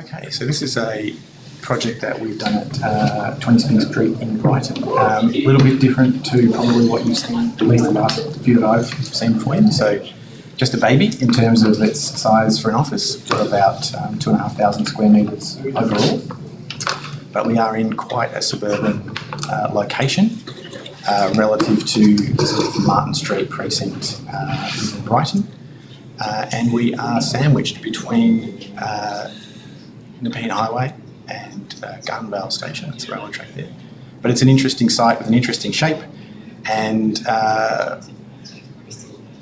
Okay, so this is a project that we've done at 20 Spink Street in Brighton. A little bit different to probably what you've seen, at least the last few that I've seen before you. So just a baby in terms of its size for an office. We're about 2,500 square metres overall. But we are in quite a suburban location relative to the sort of Martin Street precinct in Brighton. And we are sandwiched between Nepean Highway and Gardenvale Station. It's a railway track there. But it's an interesting site with an interesting shape and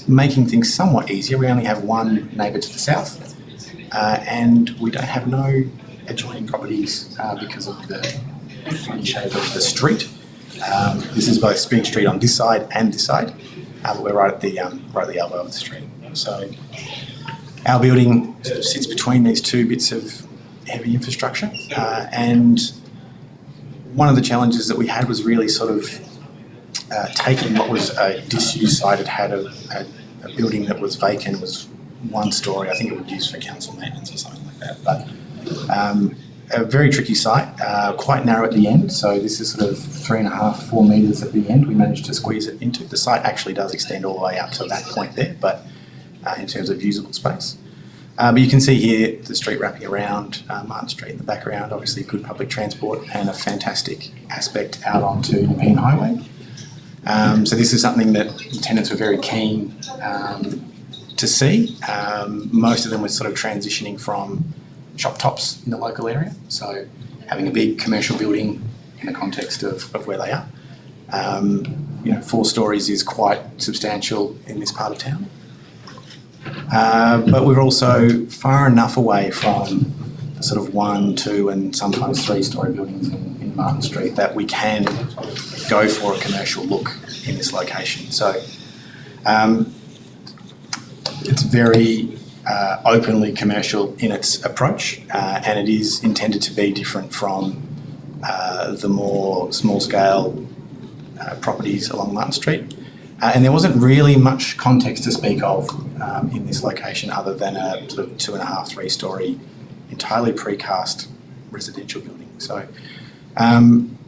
making things somewhat easier. We only have one neighbour to the south and we don't have no adjoining properties because of the funny shape of the street. This is both Spink Street on this side and this side, but we're right at the elbow of the street. So our building sort of sits between these two bits of heavy infrastructure, and one of the challenges that we had was really sort of taking what was a disused site. It had a building that was vacant, was one story. I think it was used for council maintenance or something like that. But a very tricky site, quite narrow at the end. So this is sort of 3.5, 4 metres at the end. We managed to squeeze it into. The site actually does extend all the way up to that point there, but in terms of usable space. But you can see here the street wrapping around, Martin Street in the background, obviously good public transport and a fantastic aspect out onto Nepean Highway. So this is something that tenants were very keen to see. Most of them were sort of transitioning from shop tops in the local area, so having a big commercial building in the context of where they are. 4 stories is quite substantial in this part of town. But we're also far enough away from the sort of 1, 2 and sometimes 3-storey buildings in Martin Street that we can go for a commercial look in this location. So it's very openly commercial in its approach, and it is intended to be different from the more small-scale properties along Martin Street. And there wasn't really much context to speak of in this location other than a sort of 2.5, 3-storey, entirely precast residential building. So,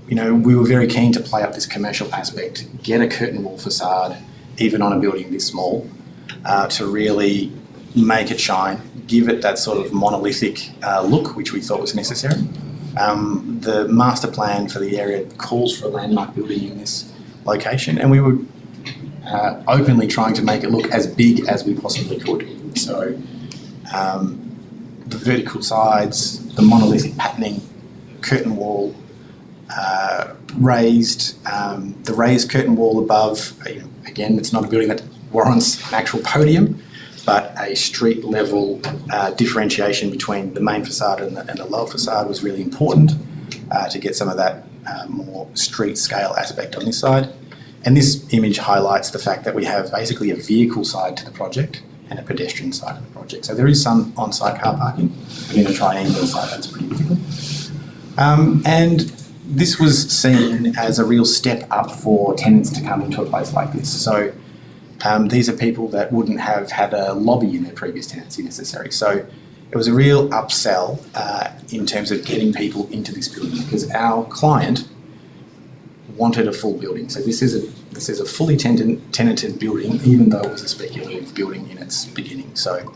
we were very keen to play up this commercial aspect, get a curtain wall facade, even on a building this small, to really make it shine, give it that sort of monolithic look, which we thought was necessary. The master plan for the area calls for a landmark building in this location, and we were openly trying to make it look as big as we possibly could. So the vertical sides, the monolithic patterning, curtain wall, raised, the raised curtain wall above, again, it's not a building that warrants an actual podium, but a street level differentiation between the main facade and the lower facade was really important to get some of that more street scale aspect on this side. And this image highlights the fact that we have basically a vehicle side to the project and a pedestrian side of the project. So there is some on-site car parking, but in a triangular site that's pretty difficult. And this was seen as a real step up for tenants to come into a place like this. So these are people that wouldn't have had a lobby in their previous tenancy necessary. So it was a real upsell in terms of getting people into this building, because our client wanted a full building. So this is a fully tenanted building, even though it was a speculative building in its beginning. So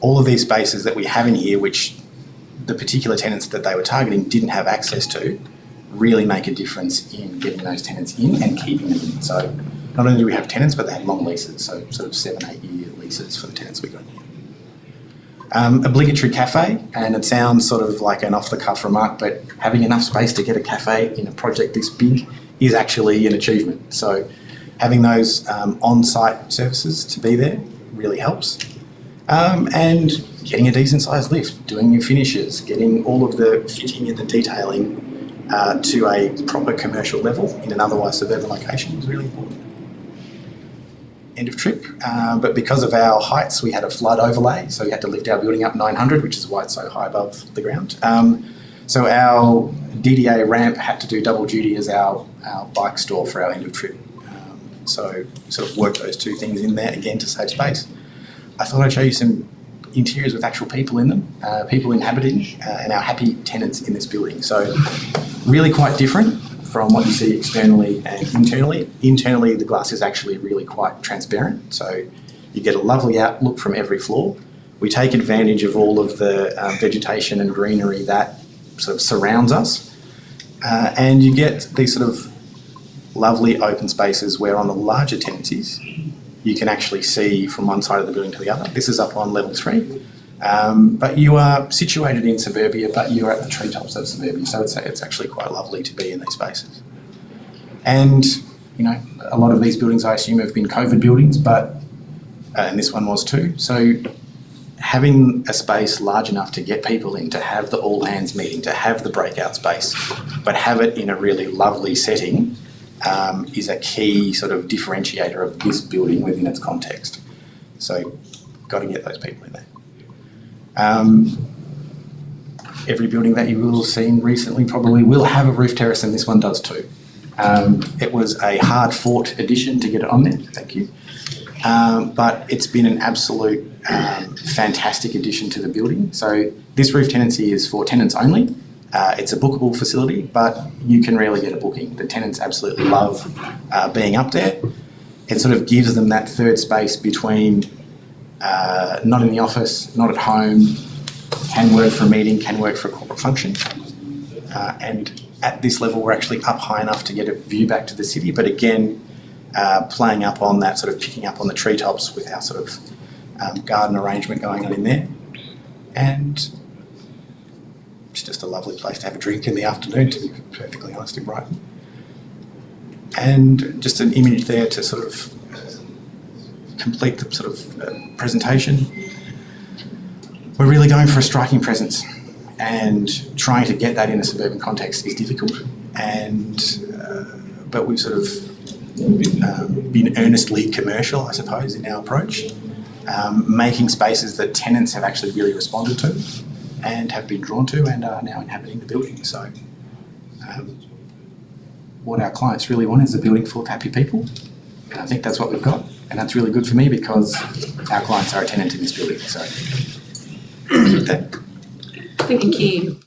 all of these spaces that we have in here, which the particular tenants that they were targeting didn't have access to, really make a difference in getting those tenants in and keeping them in. So not only do we have tenants, but they had long leases, so sort of 7-8 year leases for the tenants we got in here. Obligatory cafe, and it sounds sort of like an off-the-cuff remark, but having enough space to get a cafe in a project this big is actually an achievement. So having those on-site services to be there really helps. And getting a decent-sized lift, doing your finishes, getting all of the fitting and the detailing to a proper commercial level in an otherwise suburban location is really important. End of trip, but because of our heights we had a flood overlay, so we had to lift our building up 900, which is why it's so high above the ground. So our DDA ramp had to do double duty as our bike store for our end of trip. So sort of worked those two things in there again to save space. I thought I'd show you some interiors with actual people in them, people inhabiting, and our happy tenants in this building. So really quite different from what you see externally and internally. Internally, the glass is actually really quite transparent, so you get a lovely outlook from every floor. We take advantage of all of the vegetation and greenery that sort of surrounds us, and you get these sort of lovely open spaces where on the larger tenancies you can actually see from one side of the building to the other. This is up on level 3, but you are situated in suburbia, but you're at the treetops of suburbia, so it's actually quite lovely to be in these spaces. And you know, a lot of these buildings I assume have been COVID buildings, but and this one was too. So having a space large enough to get people in, to have the all hands meeting, to have the breakout space, but have it in a really lovely setting, is a key sort of differentiator of this building within its context. So got to get those people in there. Every building that you will have seen recently probably will have a roof terrace, and this one does too. It was a hard-fought addition to get it on there, thank you. But it's been an absolute fantastic addition to the building. So this roof tenancy is for tenants only. It's a bookable facility, but you can rarely get a booking. The tenants absolutely love being up there. It sort of gives them that third space between not in the office, not at home, can work for a meeting, can work for a corporate function. And at this level, we're actually up high enough to get a view back to the city, but again, playing up on that, sort of picking up on the treetops with our sort of garden arrangement going on in there. And it's just a lovely place to have a drink in the afternoon, to be perfectly honest, in Brighton. And just an image there to sort of complete the sort of presentation. We're really going for a striking presence, and trying to get that in a suburban context is difficult. And but we've sort of been earnestly commercial, I suppose, in our approach, making spaces that tenants have actually really responded to and have been drawn to and are now inhabiting the building. So what our clients really want is a building full of happy people, and I think that's what we've got, and that's really good for me because our clients are a tenant in this building. So with that. Thank you.